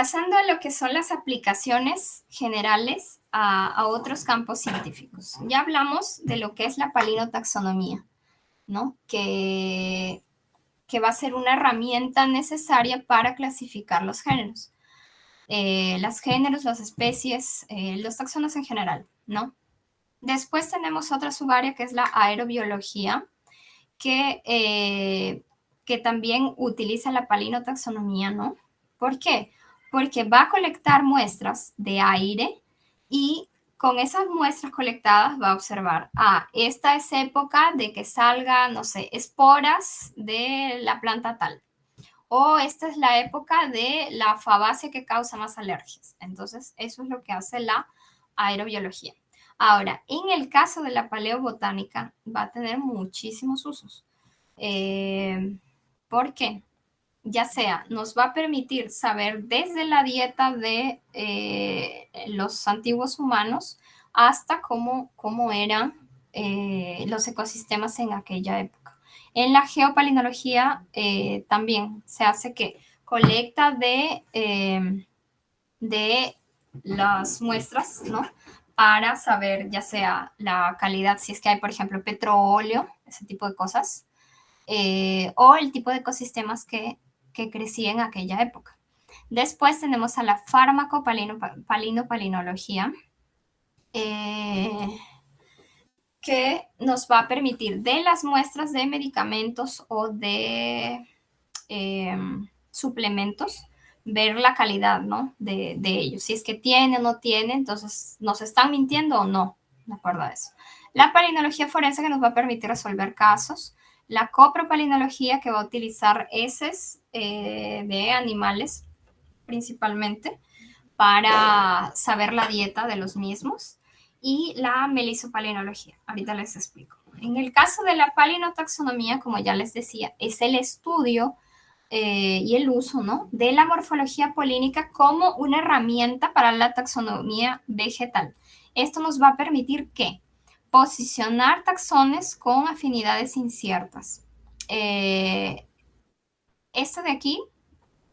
pasando a lo que son las aplicaciones generales a otros campos científicos. Ya hablamos de lo que es la palinotaxonomía, ¿no? Que va a ser una herramienta necesaria para clasificar los géneros. Los géneros, las especies, los taxonos en general, ¿no? Después tenemos otra subárea que es la aerobiología, que también utiliza la palinotaxonomía, ¿no? ¿Por qué? Porque va a colectar muestras de aire y con esas muestras colectadas va a observar, esta es época de que salga, no sé, esporas de la planta tal. O esta es la época de la fabácea que causa más alergias. Entonces, eso es lo que hace la aerobiología. Ahora, en el caso de la paleobotánica, va a tener muchísimos usos. ¿Por qué? Ya sea, nos va a permitir saber desde la dieta de los antiguos humanos hasta cómo eran los ecosistemas en aquella época. En la geopalinología también se hace que colecta de las muestras, ¿no? Para saber ya sea la calidad, si es que hay, por ejemplo, petróleo, ese tipo de cosas, o el tipo de ecosistemas que crecía en aquella época. Después tenemos a la fármaco-palinopalinología, que nos va a permitir de las muestras de medicamentos o de suplementos, ver la calidad, ¿no? De ellos. Si es que tiene o no tiene, entonces nos están mintiendo o no, de acuerdo a eso. La palinología forense que nos va a permitir resolver casos. La copropalinología que va a utilizar heces de animales principalmente para saber la dieta de los mismos. Y la melisopalinología. Ahorita les explico. En el caso de la palinotaxonomía, como ya les decía, es el estudio y el uso, ¿no?, de la morfología polínica como una herramienta para la taxonomía vegetal. Esto nos va a permitir ¿qué? Posicionar taxones con afinidades inciertas. Esto de aquí,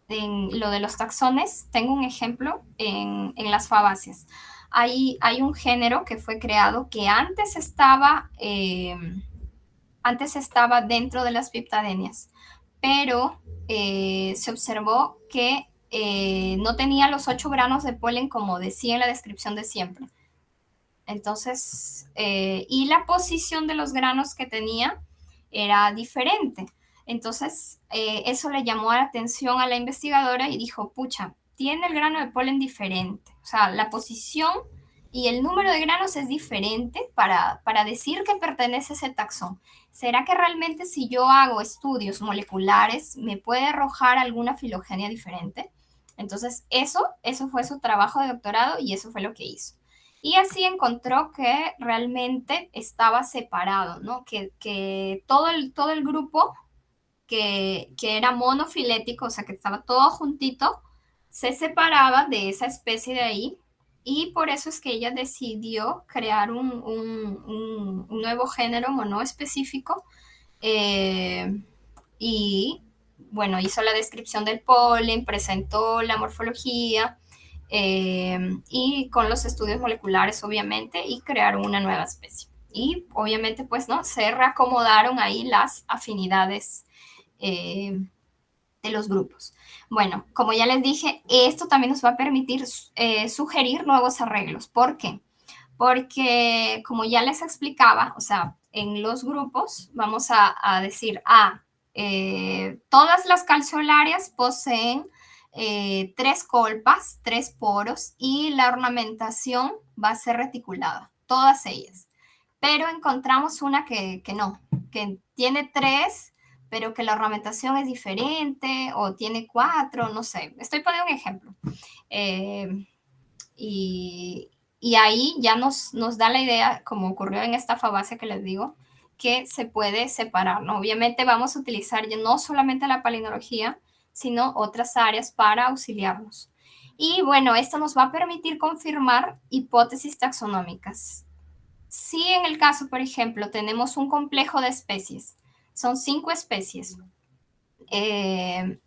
en lo de los taxones, tengo un ejemplo en las fabáceas. Hay un género que fue creado que antes estaba dentro de las piptadenias, pero se observó que no tenía los 8 granos de polen como decía en la descripción de siempre. Entonces, y la posición de los granos que tenía era diferente. Entonces, eso le llamó la atención a la investigadora y dijo, pucha, tiene el grano de polen diferente. O sea, la posición y el número de granos es diferente para decir que pertenece a ese taxón. ¿Será que realmente si yo hago estudios moleculares me puede arrojar alguna filogenia diferente? Entonces, eso fue su trabajo de doctorado y eso fue lo que hizo. Y así encontró que realmente estaba separado, ¿no? Que todo el grupo que era monofilético, o sea, que estaba todo juntito, se separaba de esa especie de ahí. Y por eso es que ella decidió crear un nuevo género monoespecífico. Y bueno, hizo la descripción del polen, presentó la morfología y con los estudios moleculares, obviamente, y crearon una nueva especie. Y obviamente, pues, ¿no? Se reacomodaron ahí las afinidades de los grupos. Bueno, como ya les dije, esto también nos va a permitir sugerir nuevos arreglos. ¿Por qué? Porque, como ya les explicaba, o sea, en los grupos vamos a decir, todas las calceolarias poseen 3 colpas, 3 poros y la ornamentación va a ser reticulada, todas ellas. Pero encontramos una que no, que tiene 3, pero que la ornamentación es diferente o tiene 4, no sé. Estoy poniendo un ejemplo. Eh, y ahí ya nos da la idea, como ocurrió en esta fabácea que les digo, que se puede separar, ¿no? Obviamente vamos a utilizar ya no solamente la palinología, sino otras áreas para auxiliarnos. Y bueno, esto nos va a permitir confirmar hipótesis taxonómicas. Si en el caso, por ejemplo, tenemos un complejo de especies, son 5 especies, eh,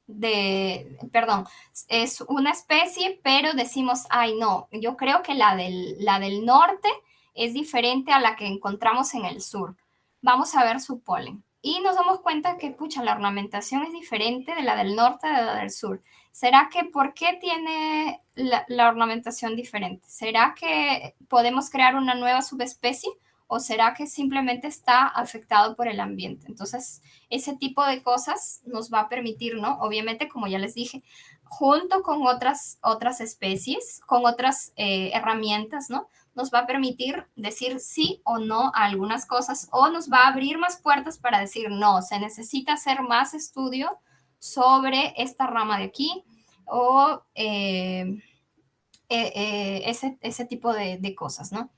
perdón, es una especie, pero decimos, ay no, yo creo que la del norte es diferente a la que encontramos en el sur. Vamos a ver su polen. Y nos damos cuenta que, pucha, la ornamentación es diferente de la del norte de la del sur. ¿Será que por qué tiene la ornamentación diferente? ¿Será que podemos crear una nueva subespecie? ¿O será que simplemente está afectado por el ambiente? Entonces, ese tipo de cosas nos va a permitir, ¿no? Obviamente, como ya les dije, junto con otras especies, con otras herramientas, ¿no? Nos va a permitir decir sí o no a algunas cosas o nos va a abrir más puertas para decir no, se necesita hacer más estudio sobre esta rama de aquí o ese tipo de cosas, ¿no?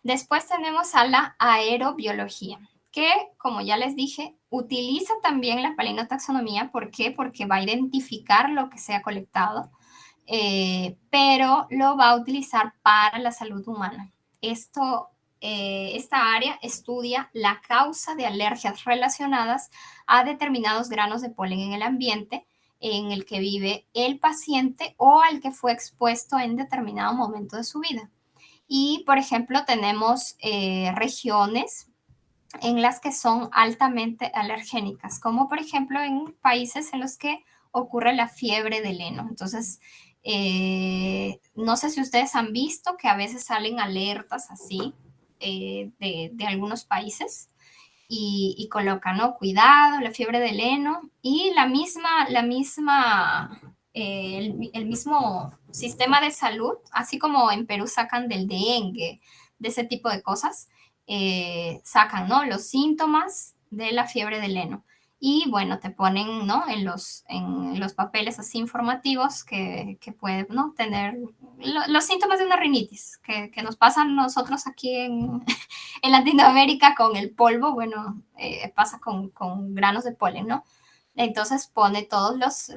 Después tenemos a la aerobiología, que, como ya les dije, utiliza también la palinotaxonomía. ¿Por qué? Porque va a identificar lo que se ha colectado, pero lo va a utilizar para la salud humana. Esta área estudia la causa de alergias relacionadas a determinados granos de polen en el ambiente en el que vive el paciente o al que fue expuesto en determinado momento de su vida. Y, por ejemplo, tenemos regiones en las que son altamente alergénicas, como por ejemplo en países en los que ocurre la fiebre del heno. Entonces, no sé si ustedes han visto que a veces salen alertas así de algunos países y colocan, ¿no? Cuidado, la fiebre del heno y el mismo sistema de salud, así como en Perú sacan del dengue, de ese tipo de cosas, sacan, ¿no? Los síntomas de la fiebre del heno. Y bueno, te ponen, ¿no? En los papeles así informativos que pueden, ¿no? Tener los síntomas de una rinitis que nos pasan nosotros aquí en Latinoamérica con el polvo, bueno, pasa con granos de polen, ¿no? Entonces pone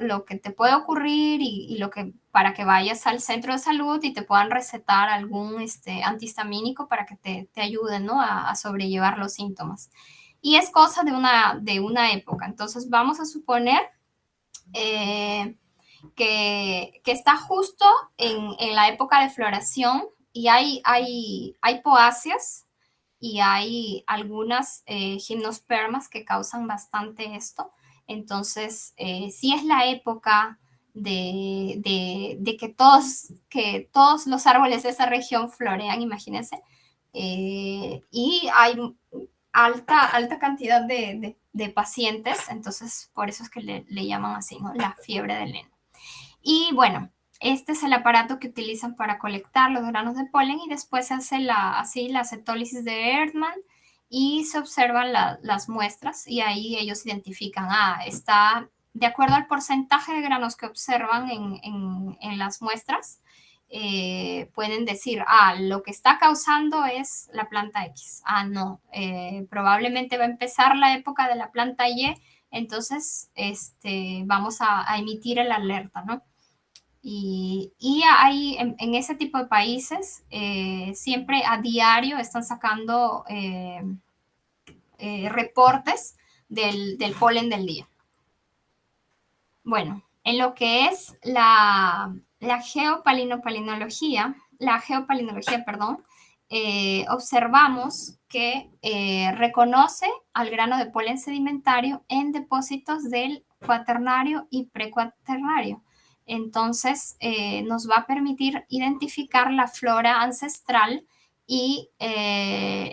lo que te puede ocurrir y lo que, para que vayas al centro de salud y te puedan recetar algún antihistamínico para que te ayuden, ¿no? A sobrellevar los síntomas. Y es cosa de una época. Entonces vamos a suponer eh, que está justo en la época de floración y hay poáceas y hay algunas gimnospermas que causan bastante esto. Entonces, sí es la época de que todos los árboles de esa región florean, imagínense. Y hay alta cantidad de pacientes, entonces por eso es que le llaman así, ¿no? La fiebre del heno. Y bueno, este es el aparato que utilizan para colectar los granos de polen y después se hace la cetólisis de Erdmann y se observan las muestras y ahí ellos identifican, está de acuerdo al porcentaje de granos que observan en las muestras, pueden decir, lo que está causando es la planta X. No, probablemente va a empezar la época de la planta Y, entonces vamos a emitir el alerta, ¿no? Y hay en ese tipo de países, siempre a diario están sacando reportes del polen del día. Bueno, en lo que es la geopalinología, perdón, observamos que reconoce al grano de polen sedimentario en depósitos del cuaternario y precuaternario. Entonces, nos va a permitir identificar la flora ancestral y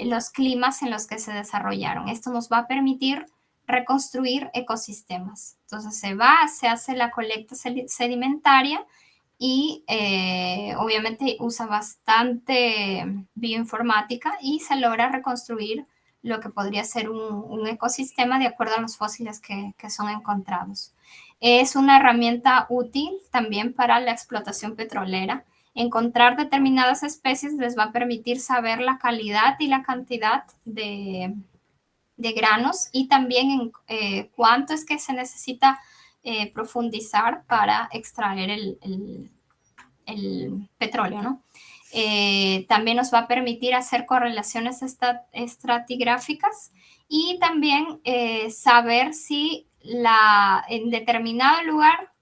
los climas en los que se desarrollaron. Esto nos va a permitir reconstruir ecosistemas. Entonces se hace la colecta sedimentaria y obviamente usa bastante bioinformática y se logra reconstruir lo que podría ser un ecosistema de acuerdo a los fósiles que son encontrados. Es una herramienta útil también para la explotación petrolera. Encontrar determinadas especies les va a permitir saber la calidad y la cantidad de granos y también en cuánto es que se necesita profundizar para extraer el petróleo, ¿no? También nos va a permitir hacer correlaciones estratigráficas y también saber si en determinado lugar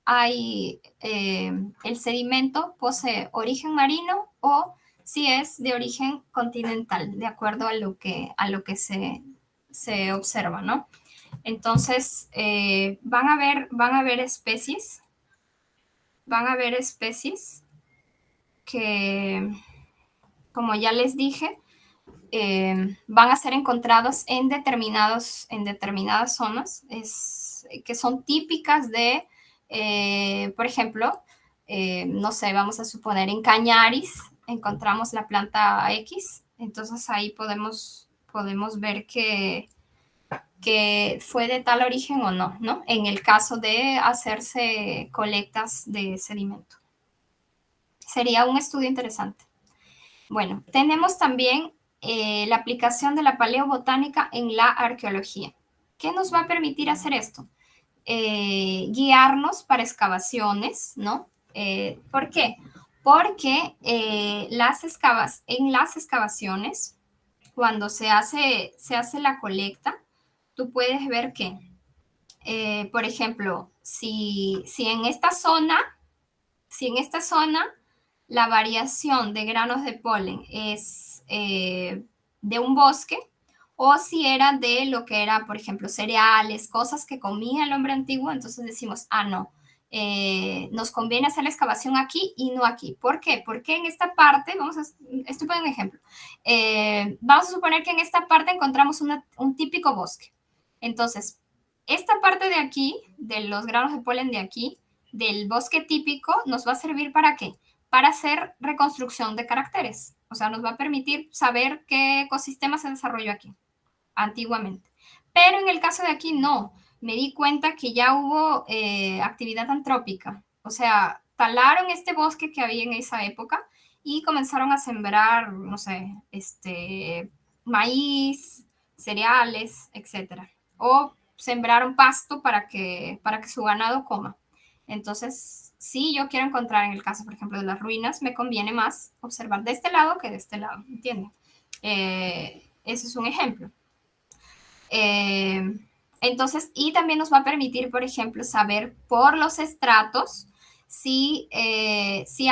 hay, el sedimento posee origen marino o si es de origen continental, de acuerdo a lo que se observa, ¿no? Entonces, van a haber especies, que, como ya les dije, van a ser encontrados en determinadas zonas que son típicas de, por ejemplo, no sé, vamos a suponer en Cañaris encontramos la planta X, entonces ahí podemos ver que fue de tal origen o no, ¿no? En el caso de hacerse colectas de sedimento. Sería un estudio interesante. Bueno, tenemos también la aplicación de la paleobotánica en la arqueología. ¿Qué nos va a permitir hacer esto? Guiarnos para excavaciones, ¿no? ¿Por qué? Porque en las excavaciones, cuando se hace la colecta, tú puedes ver que, por ejemplo, si en esta zona la variación de granos de polen es de un bosque, o si era de lo que era, por ejemplo, cereales, cosas que comía el hombre antiguo, entonces decimos, ah, no, nos conviene hacer la excavación aquí y no aquí. ¿Por qué? Porque en esta parte, estoy poniendo un ejemplo, vamos a suponer que en esta parte encontramos un típico bosque. Entonces, esta parte de aquí, de los granos de polen de aquí, del bosque típico, nos va a servir ¿para qué? Para hacer reconstrucción de caracteres. O sea, nos va a permitir saber qué ecosistema se desarrolló aquí antiguamente. Pero en el caso de aquí no. Me di cuenta que ya hubo actividad antrópica. O sea, talaron este bosque que había en esa época y comenzaron a sembrar, no sé, maíz, cereales, etcétera. O sembraron pasto para que su ganado coma. Entonces, si yo quiero encontrar en el caso, por ejemplo, de las ruinas, me conviene más observar de este lado que de este lado, ¿entienden? Ese es un ejemplo. Entonces, y también nos va a permitir, por ejemplo, saber por los estratos si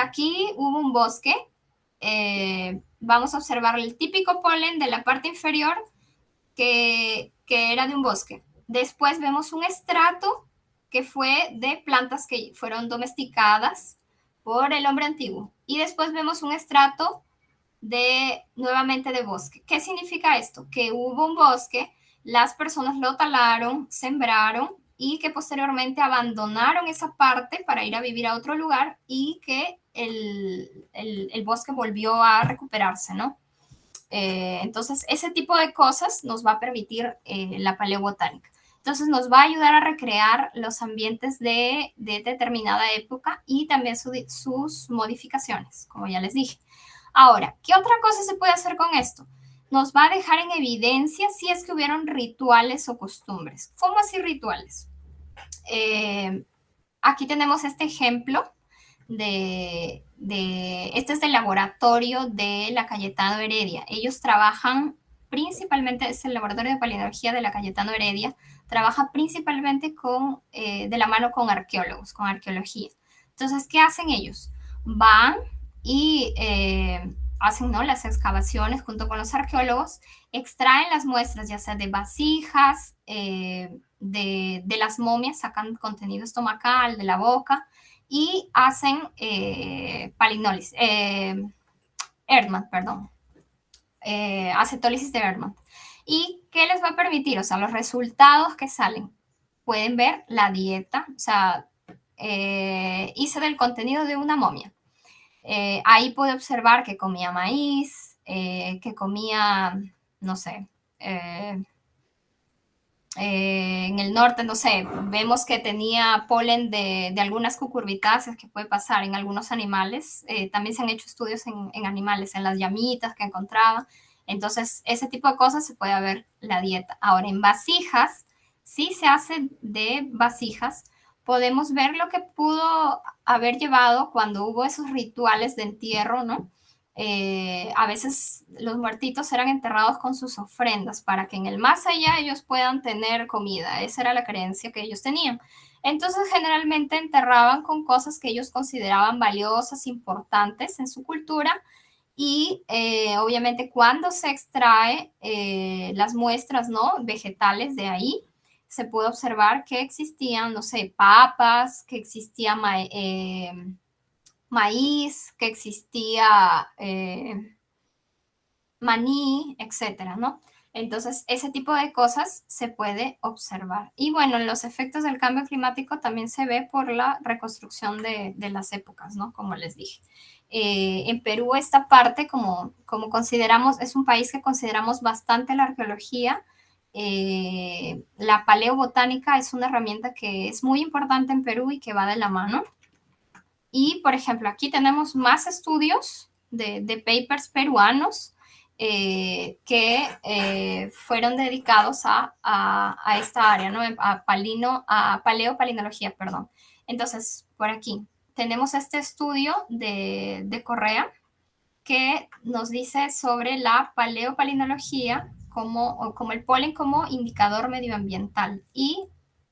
aquí hubo un bosque, vamos a observar el típico polen de la parte inferior que era de un bosque. Después vemos un estrato que fue de plantas que fueron domesticadas por el hombre antiguo. Y después vemos un estrato nuevamente de bosque. ¿Qué significa esto? Que hubo un bosque, las personas lo talaron, sembraron y que posteriormente abandonaron esa parte para ir a vivir a otro lugar y que el bosque volvió a recuperarse, ¿no? Entonces, ese tipo de cosas nos va a permitir la paleobotánica. Entonces, nos va a ayudar a recrear los ambientes de determinada época y también sus modificaciones, como ya les dije. Ahora, ¿qué otra cosa se puede hacer con esto? Nos va a dejar en evidencia si es que hubieron rituales o costumbres. ¿Cómo así rituales? Aquí tenemos este ejemplo este es del laboratorio de la Cayetano Heredia. Ellos trabajan principalmente, es el laboratorio de paleontología de la Cayetano Heredia, trabaja principalmente de la mano con arqueólogos, con arqueología. Entonces, ¿qué hacen ellos? Van y hacen, ¿no?, las excavaciones junto con los arqueólogos, extraen las muestras, ya sea de vasijas, de las momias, sacan contenido estomacal, de la boca, y hacen palinólisis, Erdmann, perdón, acetólisis de Erdmann. ¿Y qué les va a permitir? O sea, los resultados que salen. Pueden ver la dieta, o sea, hice del contenido de una momia. Ahí pude observar que comía maíz, que comía, no sé, en el norte, no sé, vemos que tenía polen de algunas cucurbitáceas que puede pasar en algunos animales. También se han hecho estudios en animales, en las llamitas que encontraba. Entonces, ese tipo de cosas se puede ver la dieta. Ahora, en vasijas, si se hace de vasijas, podemos ver lo que pudo haber llevado cuando hubo esos rituales de entierro, ¿no? A veces los muertitos eran enterrados con sus ofrendas para que en el más allá ellos puedan tener comida. Esa era la creencia que ellos tenían. Entonces generalmente enterraban con cosas que ellos consideraban valiosas, importantes en su cultura y obviamente cuando se extrae las muestras, ¿no? Vegetales de ahí, se puede observar que existían, no sé, papas, que existía maíz, que existía maní, etcétera, ¿no? Entonces, ese tipo de cosas se puede observar. Y bueno, los efectos del cambio climático también se ve por la reconstrucción de las épocas, ¿no? Como les dije. En Perú esta parte, como consideramos, es un país que consideramos bastante la arqueología. La paleobotánica es una herramienta que es muy importante en Perú y que va de la mano. Y, por ejemplo, aquí tenemos más estudios de papers peruanos que fueron dedicados a esta área, ¿no? A paleopalinología, perdón. Entonces, por aquí tenemos este estudio de Correa que nos dice sobre la paleopalinología como el polen como indicador medioambiental y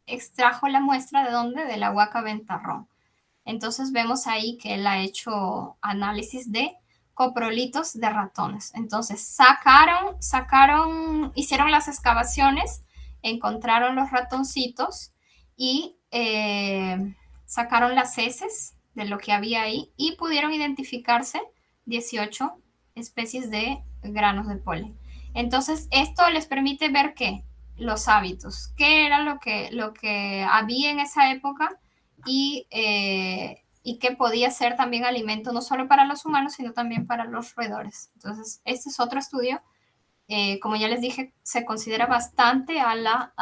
extrajo la muestra de dónde, de la Huaca Ventarrón. Entonces vemos ahí que él ha hecho análisis de coprolitos de ratones. Entonces hicieron las excavaciones, encontraron los ratoncitos y sacaron las heces de lo que había ahí y pudieron identificarse 18 especies de granos de polen. Entonces esto les permite ver que los hábitos, qué era lo que había en esa época y que podía ser también alimento no solo para los humanos, sino también para los roedores. Entonces, este es otro estudio. Como ya les dije, se considera bastante a la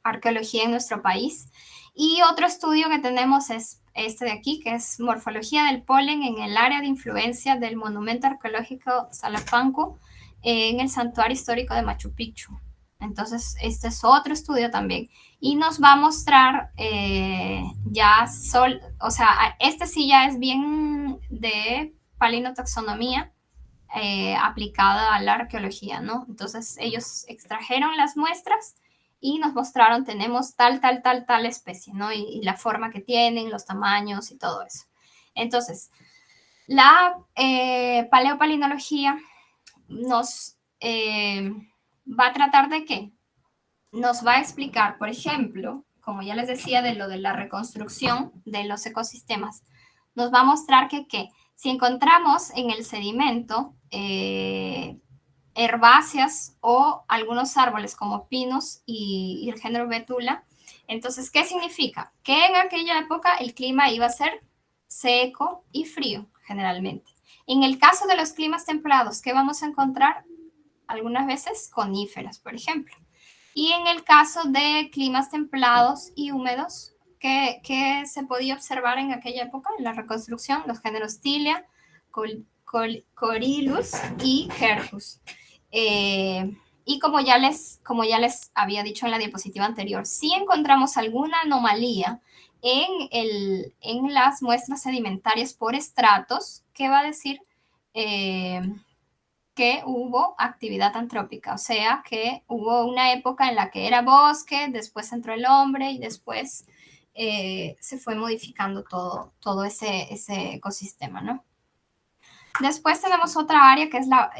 arqueología en nuestro país. Y otro estudio que tenemos es este de aquí, que es morfología del polen en el área de influencia del monumento arqueológico Salapanco en el santuario histórico de Machu Picchu. Entonces, este es otro estudio también. Y nos va a mostrar o sea, este sí ya es bien de palinotaxonomía aplicada a la arqueología, ¿no? Entonces, ellos extrajeron las muestras y nos mostraron, tenemos tal especie, ¿no? Y la forma que tienen, los tamaños y todo eso. Entonces, la paleopalinología nos va a tratar de qué? Nos va a explicar, por ejemplo, como ya les decía, de lo de la reconstrucción de los ecosistemas, nos va a mostrar que si encontramos en el sedimento herbáceas o algunos árboles como pinos y el género Betula, entonces, ¿qué significa? Que en aquella época el clima iba a ser seco y frío, generalmente. En el caso de los climas templados, ¿qué vamos a encontrar? Algunas veces coníferas, por ejemplo. Y en el caso de climas templados y húmedos, ¿qué se podía observar en aquella época, en la reconstrucción? Los géneros Tilia, Corylus y Quercus. Y como ya les había dicho en la diapositiva anterior, si encontramos alguna anomalía en las muestras sedimentarias por estratos, ¿qué va a decir? Que hubo actividad antrópica, o sea, que hubo una época en la que era bosque, después entró el hombre y después se fue modificando todo ese ecosistema, ¿no? Después tenemos otra área que es la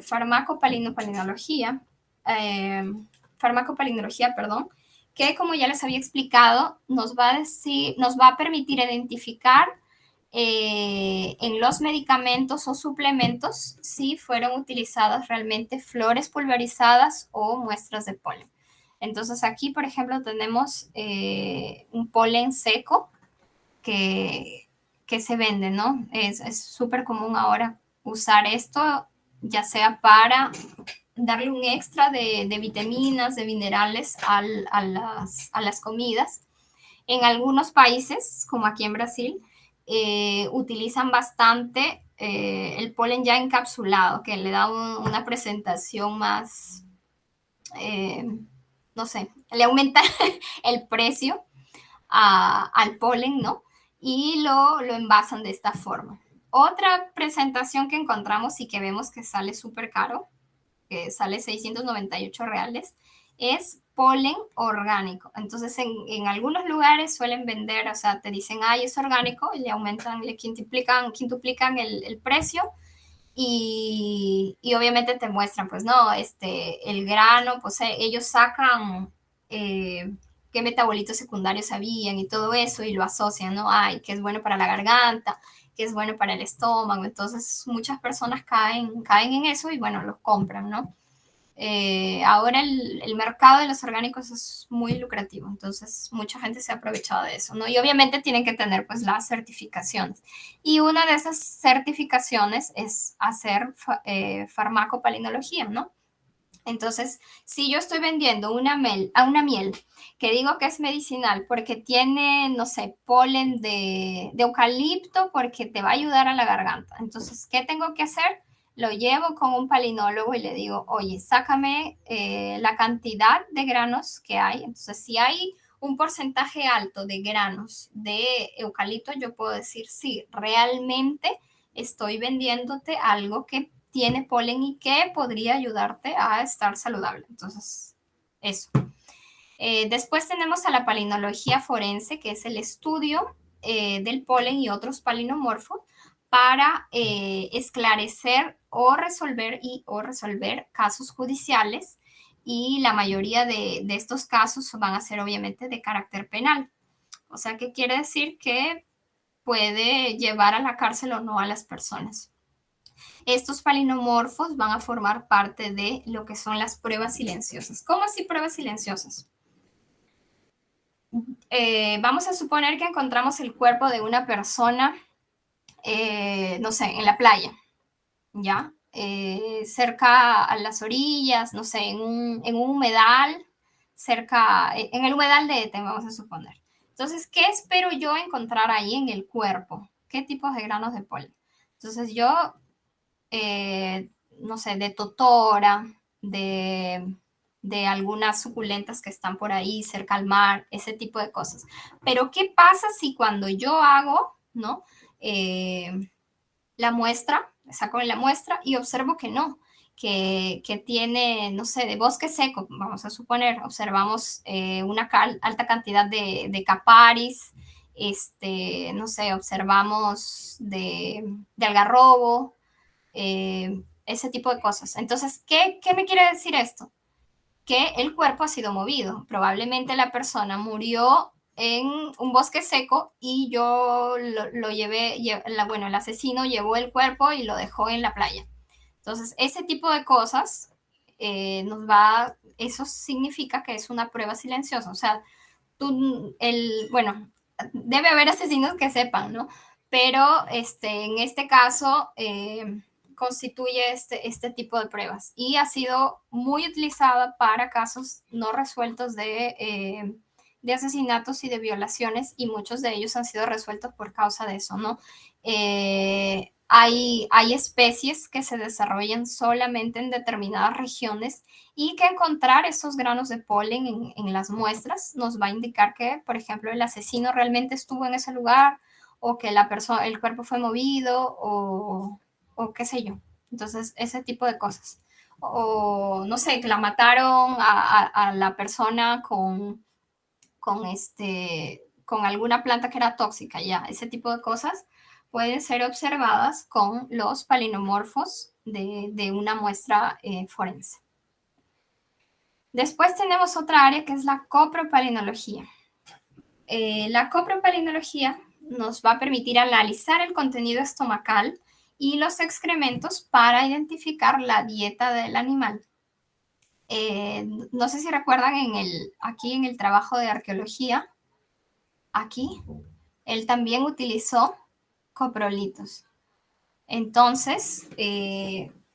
farmacopalinología, perdón, que como ya les había explicado, nos va a permitir identificar en los medicamentos o suplementos si fueron utilizadas realmente flores pulverizadas o muestras de polen. Entonces aquí, por ejemplo, tenemos un polen seco que se vende, ¿no? Es súper común ahora usar esto, ya sea para darle un extra de vitaminas, de minerales a las comidas. En algunos países, como aquí en Brasil, utilizan bastante el polen ya encapsulado, que le da una presentación más, eh, no sé, le aumenta el precio al polen, ¿no? Y lo envasan de esta forma. Otra presentación que encontramos y que vemos que sale súper caro, que sale 698 reales, es polen orgánico. Entonces, en algunos lugares suelen vender, o sea, te dicen, ay, es orgánico, y le aumentan, le quintuplican el precio y obviamente te muestran, pues no, el grano, pues ellos sacan qué metabolitos secundarios habían y todo eso y lo asocian, ¿no? Ay, que es bueno para la garganta, que es bueno para el estómago. Entonces muchas personas caen en eso y bueno, los compran, ¿no? Ahora el mercado de los orgánicos es muy lucrativo, entonces mucha gente se ha aprovechado de eso, ¿no? Y obviamente tienen que tener pues las certificaciones. Y una de esas certificaciones es hacer farmacopalinología, ¿no? Entonces, si yo estoy vendiendo una miel que digo que es medicinal porque tiene, no sé, polen de eucalipto porque te va a ayudar a la garganta. Entonces, ¿qué tengo que hacer? Lo llevo con un palinólogo y le digo, oye, sácame la cantidad de granos que hay. Entonces, si hay un porcentaje alto de granos de eucalipto, yo puedo decir, sí, realmente estoy vendiéndote algo que tiene polen y que podría ayudarte a estar saludable. Entonces, eso. Después tenemos a la palinología forense, que es el estudio del polen y otros palinomorfos para esclarecer o resolver casos judiciales y la mayoría de estos casos van a ser obviamente de carácter penal. O sea, ¿qué quiere decir? Que puede llevar a la cárcel o no a las personas. Estos palinomorfos van a formar parte de lo que son las pruebas silenciosas. ¿Cómo así pruebas silenciosas? Vamos a suponer que encontramos el cuerpo de una persona, no sé, en la playa, ¿ya? Cerca a las orillas, no sé, en un humedal, en el humedal de Eten, vamos a suponer. Entonces, ¿qué espero yo encontrar ahí en el cuerpo? ¿Qué tipos de granos de polen? Entonces, yo no sé, de totora, de algunas suculentas que están por ahí cerca al mar, ese tipo de cosas. Pero ¿qué pasa si cuando yo hago, ¿no? La muestra, saco la muestra y observo que no, que tiene, no sé, de bosque seco, vamos a suponer, observamos una alta cantidad de caparis, no sé, observamos de algarrobo, ese tipo de cosas. Entonces, ¿qué me quiere decir esto? Que el cuerpo ha sido movido. Probablemente la persona murió en un bosque seco y yo lo llevé, bueno, el asesino llevó el cuerpo y lo dejó en la playa. Entonces, ese tipo de cosas eso significa que es una prueba silenciosa. O sea, bueno, debe haber asesinos que sepan, ¿no? Pero en este caso constituye este tipo de pruebas y ha sido muy utilizada para casos no resueltos de asesinatos y de violaciones y muchos de ellos han sido resueltos por causa de eso, ¿no? Hay especies que se desarrollan solamente en determinadas regiones y que encontrar esos granos de polen en las muestras nos va a indicar que, por ejemplo, el asesino realmente estuvo en ese lugar o que el cuerpo fue movido o qué sé yo. Entonces, ese tipo de cosas. O, no sé, que la mataron a la persona con alguna planta que era tóxica, ya, ese tipo de cosas pueden ser observadas con los palinomorfos de una muestra forense. Después tenemos otra área que es la copropalinología. La copropalinología nos va a permitir analizar el contenido estomacal y los excrementos para identificar la dieta del animal. No sé si recuerdan aquí en el trabajo de arqueología, aquí, él también utilizó coprolitos. Entonces,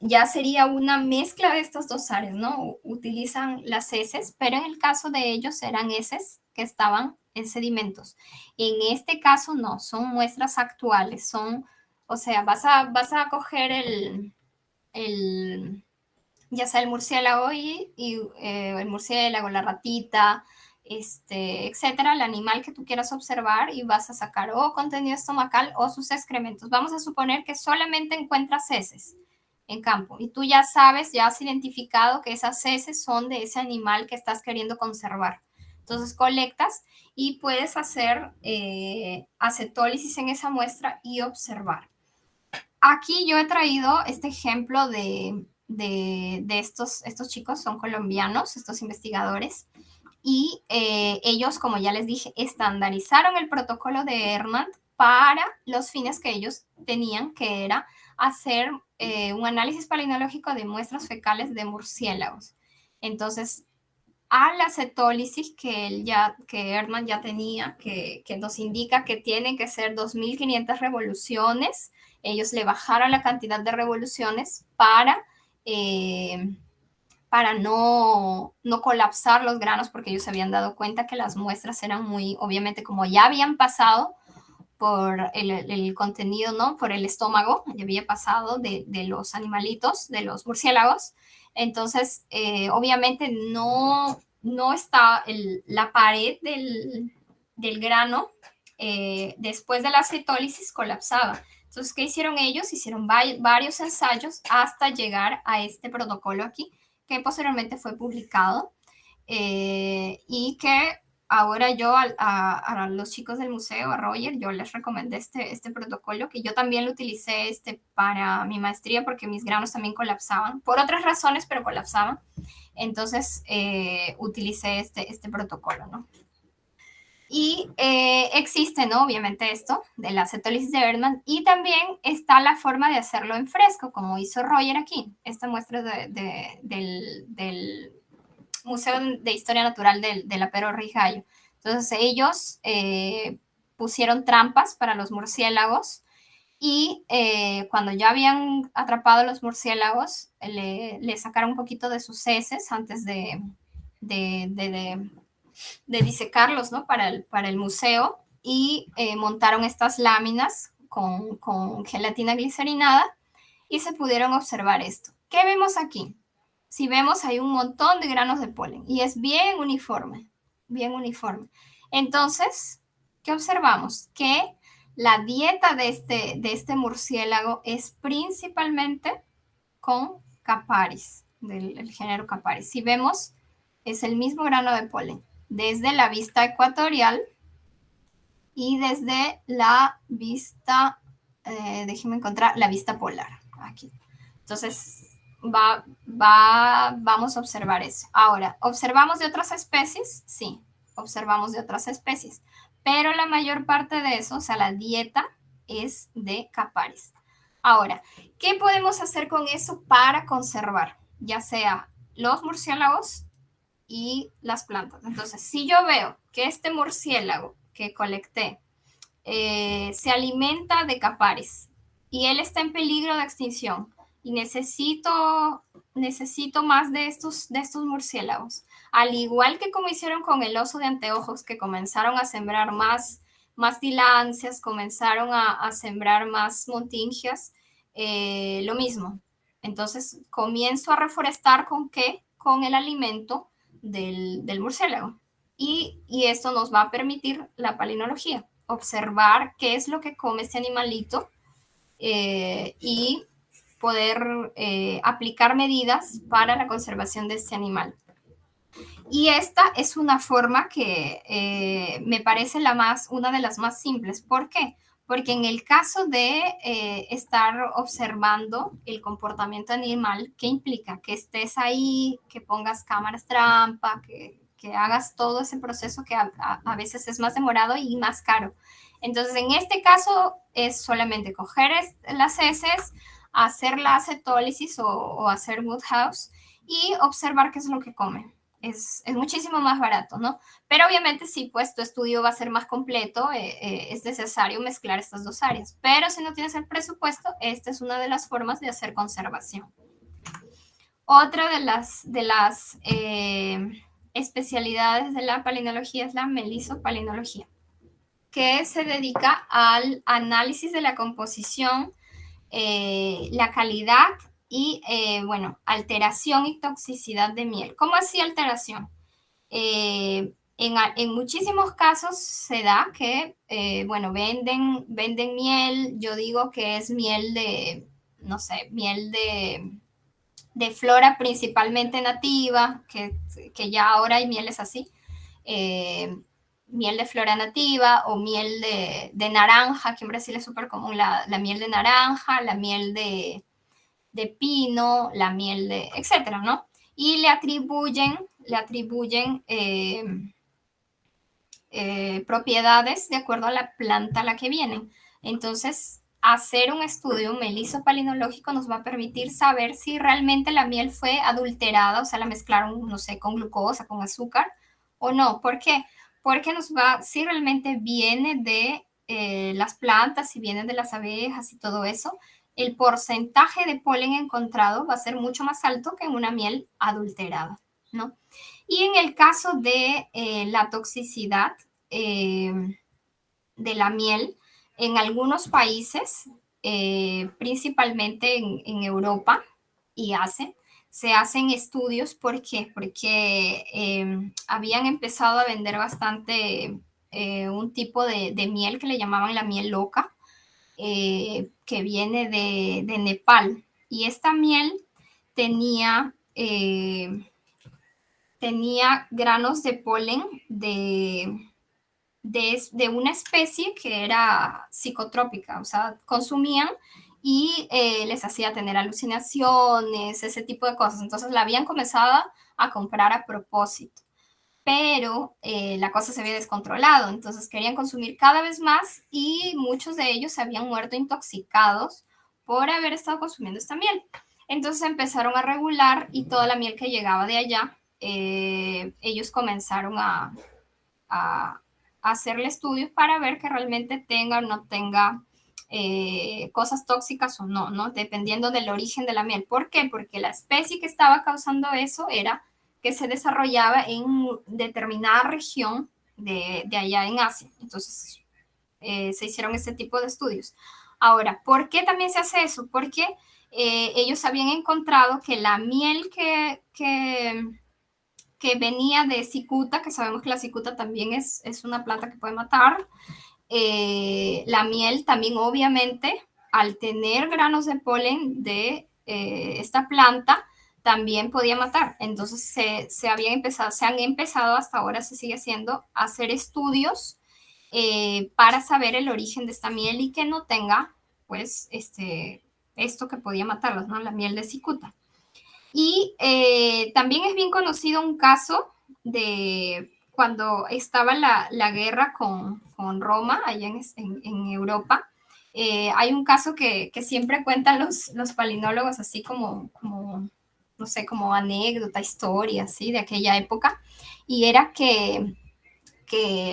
ya sería una mezcla de estas dos áreas, ¿no? Utilizan las heces, pero en el caso de ellos eran heces que estaban en sedimentos. En este caso no, son muestras actuales, o sea, vas a coger ya sea el murciélago el murciélago, la ratita, etcétera, el animal que tú quieras observar y vas a sacar o contenido estomacal o sus excrementos. Vamos a suponer que solamente encuentras heces en campo y tú ya sabes, ya has identificado que esas heces son de ese animal que estás queriendo conservar. Entonces colectas y puedes hacer acetólisis en esa muestra y observar. Aquí yo he traído este ejemplo de estos chicos, son colombianos, estos investigadores, y ellos, como ya les dije, estandarizaron el protocolo de Hermann para los fines que ellos tenían, que era hacer un análisis palinológico de muestras fecales de murciélagos. Entonces, a la cetólisis que Hermann ya tenía, que nos indica que tienen que ser 2.500 revoluciones, ellos le bajaron la cantidad de revoluciones para no colapsar los granos, porque ellos se habían dado cuenta que las muestras eran muy, obviamente, como ya habían pasado por el contenido, ¿no? Por el estómago, ya había pasado de los animalitos, de los murciélagos. Entonces, obviamente, no está la pared del grano después de la cetólisis colapsaba. Entonces, ¿qué hicieron ellos? Hicieron varios ensayos hasta llegar a este protocolo aquí, que posteriormente fue publicado y que ahora yo a los chicos del museo, a Roger, yo les recomendé este protocolo, que yo también lo utilicé para mi maestría porque mis granos también colapsaban, por otras razones, pero colapsaban. Entonces utilicé este protocolo, ¿no? Y existe, ¿no? Obviamente esto de la cetólisis de Hermann y también está la forma de hacerlo en fresco, como hizo Roger aquí. Esta muestra del Museo de Historia Natural de la Pero Rijayo. Entonces ellos pusieron trampas para los murciélagos y cuando ya habían atrapado a los murciélagos, le sacaron un poquito de sus heces antes de disecarlos, ¿no? Para el museo y montaron estas láminas con gelatina glicerinada y se pudieron observar esto. ¿Qué vemos aquí? Si vemos, hay un montón de granos de polen y es bien uniforme, bien uniforme. Entonces, ¿qué observamos? Que la dieta de este murciélago es principalmente con Caparis, del género Caparis. Si vemos, es el mismo grano de polen, desde la vista ecuatorial y desde la vista, déjenme encontrar, la vista polar, aquí. Entonces, vamos a observar eso. Ahora, ¿observamos de otras especies? Sí, observamos de otras especies, pero la mayor parte de eso, o sea, la dieta es de Caparis. Ahora, ¿qué podemos hacer con eso para conservar? Ya sea los murciélagos y las plantas. Entonces, si yo veo que este murciélago que colecté se alimenta de Caparis y él está en peligro de extinción y necesito más de estos murciélagos, al igual que como hicieron con el oso de anteojos, que comenzaron a sembrar más dilancias, comenzaron a sembrar más montingias, lo mismo. Entonces comienzo a reforestar ¿con qué? Con el alimento del murciélago. Y esto nos va a permitir la palinología, observar qué es lo que come este animalito y poder aplicar medidas para la conservación de este animal. Y esta es una forma que me parece una de las más simples. ¿Por qué? Porque en el caso de estar observando el comportamiento animal, ¿qué implica? Que estés ahí, que pongas cámaras trampa, que hagas todo ese proceso que a veces es más demorado y más caro. Entonces, en este caso es solamente coger las heces, hacer la acetólisis o hacer Woodhouse y observar qué es lo que come. Es muchísimo más barato, ¿no? Pero obviamente sí, pues tu estudio va a ser más completo, es necesario mezclar estas dos áreas. Pero si no tienes el presupuesto, esta es una de las formas de hacer conservación. Otra de las especialidades de la palinología es la melisopalinología, que se dedica al análisis de la composición, la calidad y, bueno, alteración y toxicidad de miel. ¿Cómo así alteración? En muchísimos casos se da que, bueno, venden miel, yo digo que es miel de, no sé, miel de flora principalmente nativa, que ya ahora hay mieles así, eh, miel de flora nativa o miel de naranja, que en Brasil es súper común la miel de naranja, la miel de pino, la miel de, etcétera, ¿no? Y le atribuyen propiedades de acuerdo a la planta a la que vienen. Entonces, hacer un estudio melisopalinológico nos va a permitir saber si realmente la miel fue adulterada, o sea, la mezclaron, no sé, con glucosa, con azúcar, o no. ¿Por qué? Porque nos va, si realmente viene de las plantas, si viene de las abejas y todo eso, el porcentaje de polen encontrado va a ser mucho más alto que en una miel adulterada, ¿no? Y en el caso de la toxicidad eh, de la miel, en algunos países, principalmente en Europa y Asia, se hacen estudios. ¿Por qué? Porque habían empezado a vender bastante un tipo de miel que le llamaban la miel loca, que viene de Nepal. Y esta miel tenía tenía granos de polen de una especie que era psicotrópica, o sea, consumían y les hacía tener alucinaciones, ese tipo de cosas. Entonces la habían comenzado a comprar a propósito, pero la cosa se había descontrolado, entonces querían consumir cada vez más y muchos de ellos se habían muerto intoxicados por haber estado consumiendo esta miel. Entonces empezaron a regular y toda la miel que llegaba de allá, ellos comenzaron a hacerle estudios para ver que realmente tenga o no tenga cosas tóxicas o no, ¿no? Dependiendo del origen de la miel. ¿Por qué? Porque la especie que estaba causando eso era que se desarrollaba en determinada región de allá en Asia. Entonces, se hicieron este tipo de estudios. Ahora, ¿por qué también se hace eso? Porque ellos habían encontrado que la miel que venía de cicuta, que sabemos que la cicuta también es una planta que puede matar, la miel también obviamente al tener granos de polen de esta planta también podía matar. Entonces se han empezado hasta ahora, se sigue haciendo, a hacer estudios para saber el origen de esta miel y que no tenga pues esto que podía matarlos, ¿no? La miel de cicuta. Y también es bien conocido un caso de cuando estaba la guerra con Roma, allá en Europa. Hay un caso que siempre cuentan los palinólogos así como, no sé, como anécdota, historia, así, de aquella época. Y era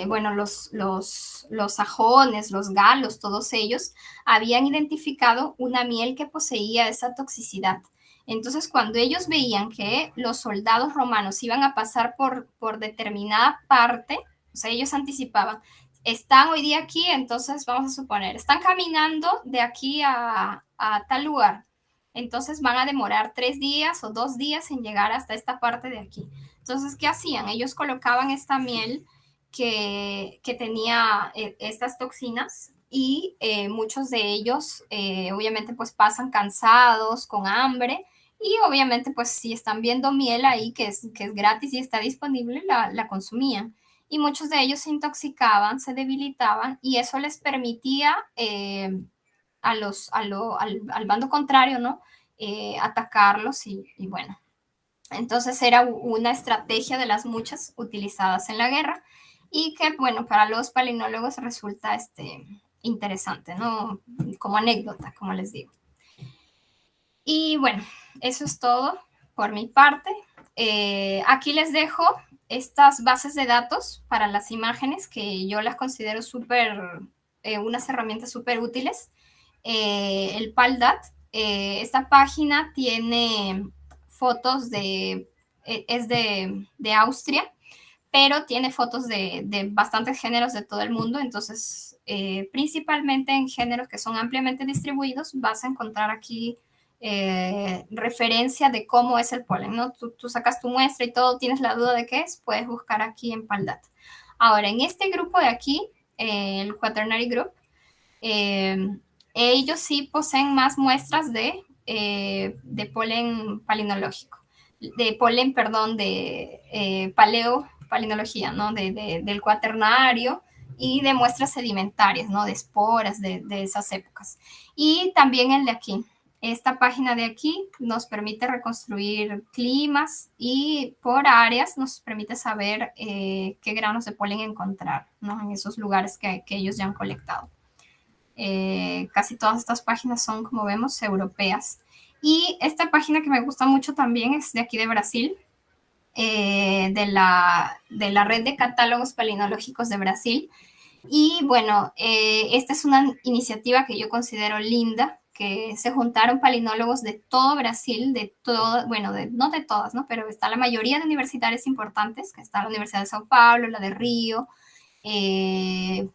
bueno, los sajones, los galos, todos ellos habían identificado una miel que poseía esa toxicidad. Entonces, cuando ellos veían que los soldados romanos iban a pasar por determinada parte, o sea, ellos anticipaban, están hoy día aquí, entonces vamos a suponer, están caminando de aquí a tal lugar, entonces van a demorar 3 días o 2 días en llegar hasta esta parte de aquí. Entonces, ¿qué hacían? Ellos colocaban esta miel que tenía estas toxinas y muchos de ellos obviamente pues pasan cansados, con hambre y obviamente pues si están viendo miel ahí que es gratis y está disponible, la consumían. Y muchos de ellos se intoxicaban, se debilitaban y eso les permitía al bando contrario, ¿no? Atacarlos y bueno, entonces era una estrategia de las muchas utilizadas en la guerra y que, bueno, para los palinólogos resulta interesante, ¿no? Como anécdota, como les digo. Y bueno, eso es todo por mi parte. Aquí les dejo estas bases de datos para las imágenes que yo las considero unas herramientas súper útiles. El PALDAT, esta página tiene fotos es de Austria, pero tiene fotos de bastantes géneros de todo el mundo, entonces principalmente en géneros que son ampliamente distribuidos, vas a encontrar aquí referencia de cómo es el polen, ¿no? Tú sacas tu muestra y todo, tienes la duda de qué es, puedes buscar aquí en PALDAT. Ahora, en este grupo de aquí, el Quaternary Group, ellos sí poseen más muestras de polen palinológico, de polen, perdón, de paleopalinología, ¿no? Del cuaternario y de muestras sedimentarias, ¿no? De esporas de esas épocas. Y también el de aquí. Esta página de aquí nos permite reconstruir climas y por áreas nos permite saber qué granos de polen encontrar, ¿no? En esos lugares que ellos ya han colectado. Casi todas estas páginas son, como vemos, europeas. Y esta página que me gusta mucho también es de aquí de Brasil, de la red de catálogos palinológicos de Brasil. Y bueno, esta es una iniciativa que yo considero linda, que se juntaron palinólogos de todo Brasil, de todo, bueno, no de todas, ¿no? Pero está la mayoría de universidades importantes, que está la Universidad de Sao Paulo, la de Río, de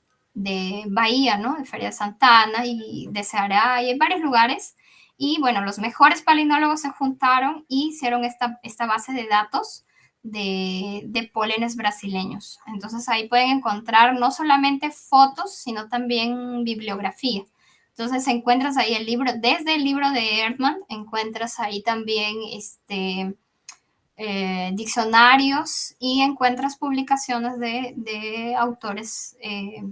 Bahía, ¿no? De Feria de Santana y de Ceará, y en varios lugares. Y bueno, los mejores palinólogos se juntaron y hicieron esta base de datos de pólenes brasileños. Entonces ahí pueden encontrar no solamente fotos, sino también bibliografía. Entonces encuentras ahí el libro, desde el libro de Erdmann, encuentras ahí también diccionarios y encuentras publicaciones de autores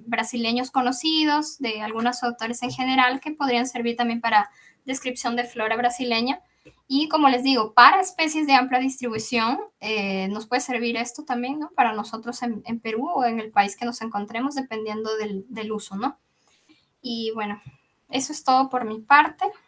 brasileños conocidos, de algunos autores en general que podrían servir también para descripción de flora brasileña. Y como les digo, para especies de amplia distribución nos puede servir esto también, ¿no? Para nosotros en Perú o en el país que nos encontremos, dependiendo del uso, ¿no? Y bueno, eso es todo por mi parte.